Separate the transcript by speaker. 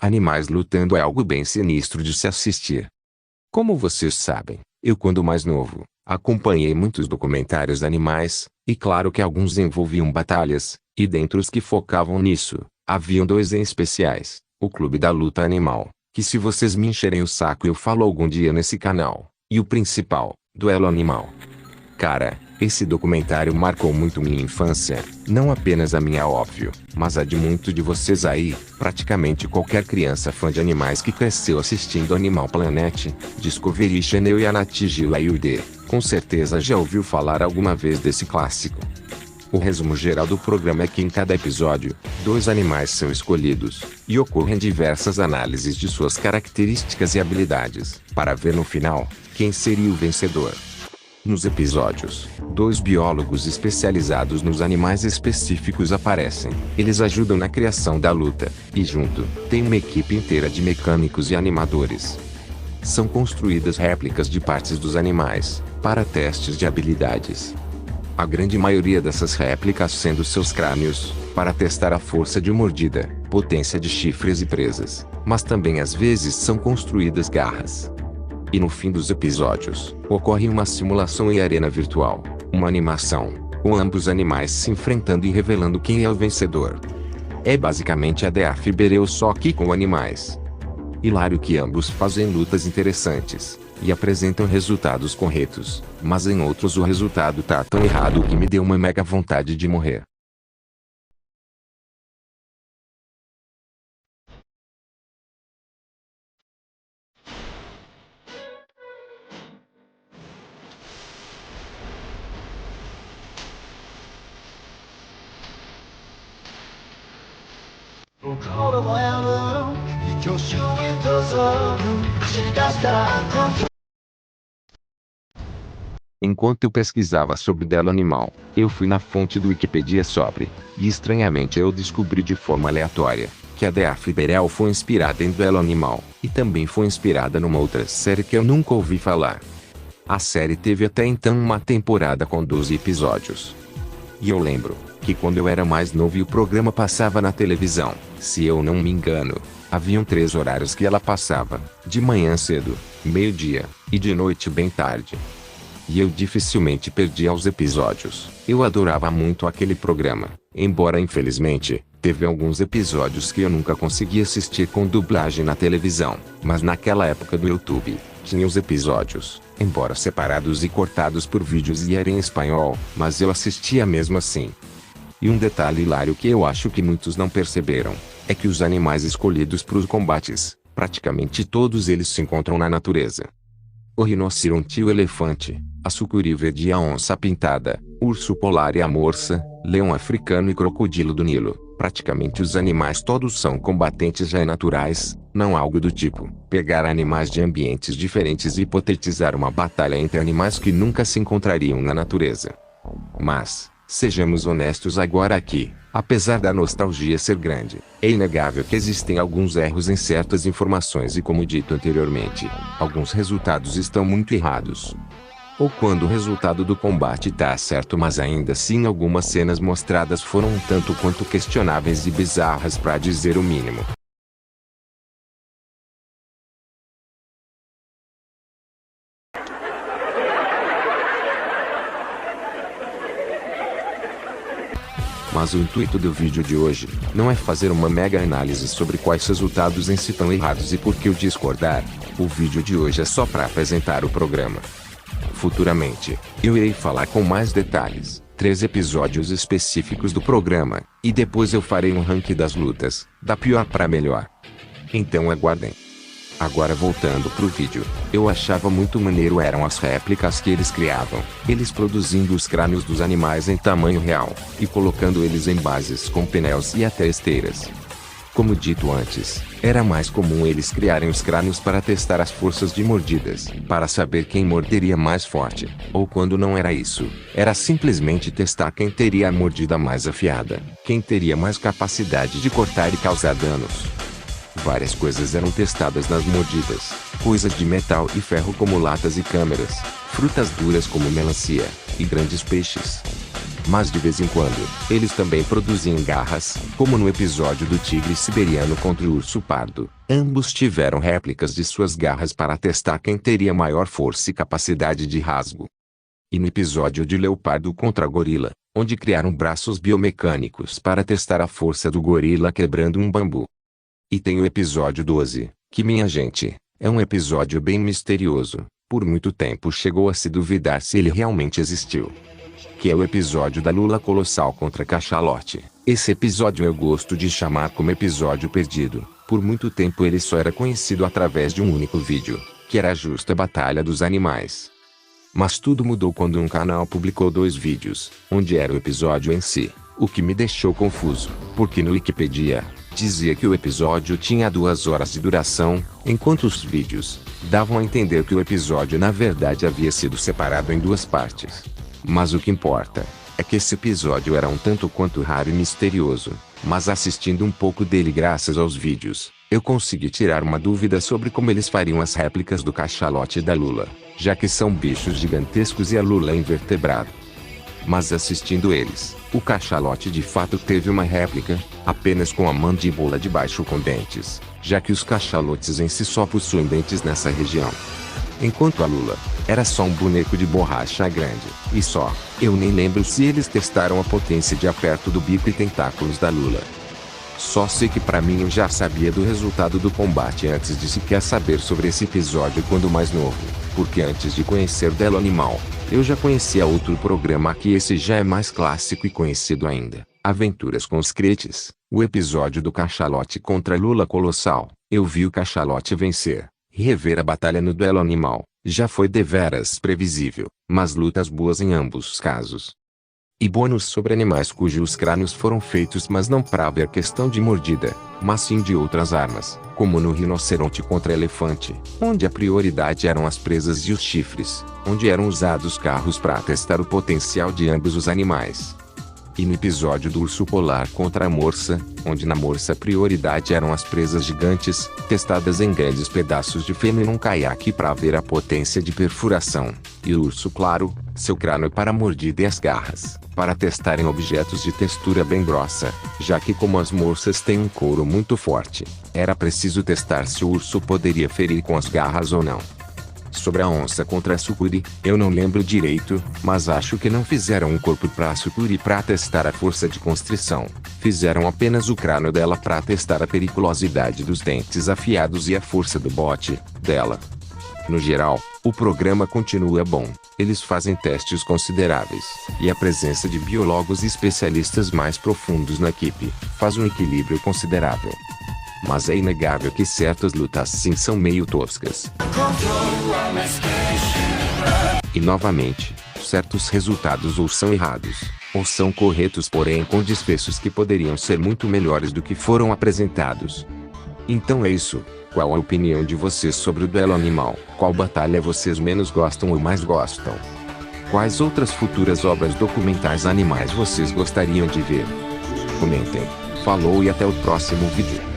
Speaker 1: Animais lutando é algo bem sinistro de se assistir. Como vocês sabem, eu quando mais novo, acompanhei muitos documentários animais, e claro que alguns envolviam batalhas, e dentre os que focavam nisso, haviam dois em especiais, o Clube da Luta Animal, que se vocês me encherem o saco eu falo algum dia nesse canal, e o principal, Duelo Animal. Cara, esse documentário marcou muito minha infância, não apenas a minha óbvio, mas a de muitos de vocês aí, praticamente qualquer criança fã de animais que cresceu assistindo Animal Planet, Discovery Channel e a Nat Geo UD, com certeza já ouviu falar alguma vez desse clássico. O resumo geral do programa é que em cada episódio, dois animais são escolhidos, e ocorrem diversas análises de suas características e habilidades, para ver no final, quem seria o vencedor. Nos episódios, dois biólogos especializados nos animais específicos aparecem. Eles ajudam na criação da luta, e junto, tem uma equipe inteira de mecânicos e animadores. São construídas réplicas de partes dos animais, para testes de habilidades. A grande maioria dessas réplicas sendo seus crânios, para testar a força de mordida, potência de chifres e presas, mas também às vezes são construídas garras. E no fim dos episódios, ocorre uma simulação em arena virtual, uma animação, com ambos animais se enfrentando e revelando quem é o vencedor. É basicamente a Death Bereu só que com animais. Hilário que ambos fazem lutas interessantes, e apresentam resultados corretos, mas em outros o resultado tá tão errado que me deu uma mega vontade de morrer. Enquanto eu pesquisava sobre Duelo Animal, eu fui na fonte do Wikipedia sobre, e estranhamente eu descobri de forma aleatória, que a Death Bereu foi inspirada em Duelo Animal, e também foi inspirada numa outra série que eu nunca ouvi falar. A série teve até então uma temporada com 12 episódios. E eu lembro, que quando eu era mais novo e o programa passava na televisão, se eu não me engano, haviam 3 horários que ela passava, de manhã cedo, meio-dia, e de noite bem tarde. E eu dificilmente perdia os episódios. Eu adorava muito aquele programa, embora infelizmente, teve alguns episódios que eu nunca consegui assistir com dublagem na televisão, mas naquela época do YouTube, tinha os episódios, embora separados e cortados por vídeos e era em espanhol, mas eu assistia mesmo assim. E um detalhe hilário que eu acho que muitos não perceberam, é que os animais escolhidos para os combates, praticamente todos eles se encontram na natureza. O rinoceronte e o elefante, a sucuri verde e a onça pintada, urso polar e a morsa, leão africano e crocodilo do Nilo, praticamente os animais todos são combatentes já naturais, não algo do tipo, pegar animais de ambientes diferentes e hipotetizar uma batalha entre animais que nunca se encontrariam na natureza. Mas, sejamos honestos agora aqui, apesar da nostalgia ser grande, é inegável que existem alguns erros em certas informações e como dito anteriormente, alguns resultados estão muito errados. Ou quando o resultado do combate tá certo mas ainda assim algumas cenas mostradas foram um tanto quanto questionáveis e bizarras para dizer o mínimo. Mas o intuito do vídeo de hoje, não é fazer uma mega análise sobre quais resultados em si estão errados e por que eu discordar. O vídeo de hoje é só para apresentar o programa. Futuramente, eu irei falar com mais detalhes, 3 episódios específicos do programa, e depois eu farei um ranking das lutas, da pior para melhor. Então aguardem. Agora voltando pro vídeo, eu achava muito maneiro eram as réplicas que eles criavam, eles produzindo os crânios dos animais em tamanho real, e colocando eles em bases com pneus e até esteiras. Como dito antes, era mais comum eles criarem os crânios para testar as forças de mordidas, para saber quem morderia mais forte, ou quando não era isso, era simplesmente testar quem teria a mordida mais afiada, quem teria mais capacidade de cortar e causar danos. Várias coisas eram testadas nas mordidas, coisas de metal e ferro como latas e câmeras, frutas duras como melancia, e grandes peixes. Mas de vez em quando, eles também produziam garras, como no episódio do tigre siberiano contra o urso pardo. Ambos tiveram réplicas de suas garras para testar quem teria maior força e capacidade de rasgo. E no episódio de leopardo contra gorila, onde criaram braços biomecânicos para testar a força do gorila quebrando um bambu. E tem o episódio 12, que minha gente, é um episódio bem misterioso. Por muito tempo chegou a se duvidar se ele realmente existiu. Que é o episódio da lula colossal contra cachalote. Esse episódio eu gosto de chamar como episódio perdido. Por muito tempo ele só era conhecido através de um único vídeo, que era a justa batalha dos animais. Mas tudo mudou quando um canal publicou 2 vídeos, onde era o episódio em si, o que me deixou confuso, porque no Wikipedia, dizia que o episódio tinha 2 horas de duração, enquanto os vídeos davam a entender que o episódio na verdade havia sido separado em 2 partes. Mas o que importa é que esse episódio era um tanto quanto raro e misterioso, mas assistindo um pouco dele graças aos vídeos, eu consegui tirar uma dúvida sobre como eles fariam as réplicas do cachalote e da lula, já que são bichos gigantescos e a lula é invertebrado. Mas assistindo eles, o cachalote de fato teve uma réplica, apenas com a mandíbula de baixo com dentes, já que os cachalotes em si só possuem dentes nessa região. Enquanto a lula era só um boneco de borracha grande, e só. Eu nem lembro se eles testaram a potência de aperto do bico e tentáculos da lula. Só sei que pra mim eu já sabia do resultado do combate antes de sequer saber sobre esse episódio quando mais novo, porque antes de conhecer Duelo Animal, eu já conhecia outro programa que esse já é mais clássico e conhecido ainda, Aventuras com os Cretes, o episódio do cachalote contra a lula colossal. Eu vi o cachalote vencer e rever a batalha no Duelo Animal. Já foi deveras previsível, mas lutas boas em ambos os casos. E bônus sobre animais cujos crânios foram feitos mas não para ver questão de mordida, mas sim de outras armas, como no rinoceronte contra elefante, onde a prioridade eram as presas e os chifres, onde eram usados carros para testar o potencial de ambos os animais. E no episódio do urso polar contra a morsa, onde na morsa a prioridade eram as presas gigantes, testadas em grandes pedaços de feno e num caiaque para ver a potência de perfuração, e o urso claro, seu crânio para a mordida e as garras, para testar em objetos de textura bem grossa, já que como as morsas têm um couro muito forte, era preciso testar se o urso poderia ferir com as garras ou não. Sobre a onça contra a sucuri, eu não lembro direito, mas acho que não fizeram um corpo para a sucuri para testar a força de constrição. Fizeram apenas o crânio dela para testar a periculosidade dos dentes afiados e a força do bote dela. No geral, o programa continua bom. Eles fazem testes consideráveis, e a presença de biólogos e especialistas mais profundos na equipe faz um equilíbrio considerável. Mas é inegável que certas lutas sim são meio toscas. E novamente, certos resultados ou são errados, ou são corretos porém com desfechos que poderiam ser muito melhores do que foram apresentados. Então é isso. Qual a opinião de vocês sobre o Duelo Animal? Qual batalha vocês menos gostam ou mais gostam? Quais outras futuras obras documentais animais vocês gostariam de ver? Comentem. Falou e até o próximo vídeo.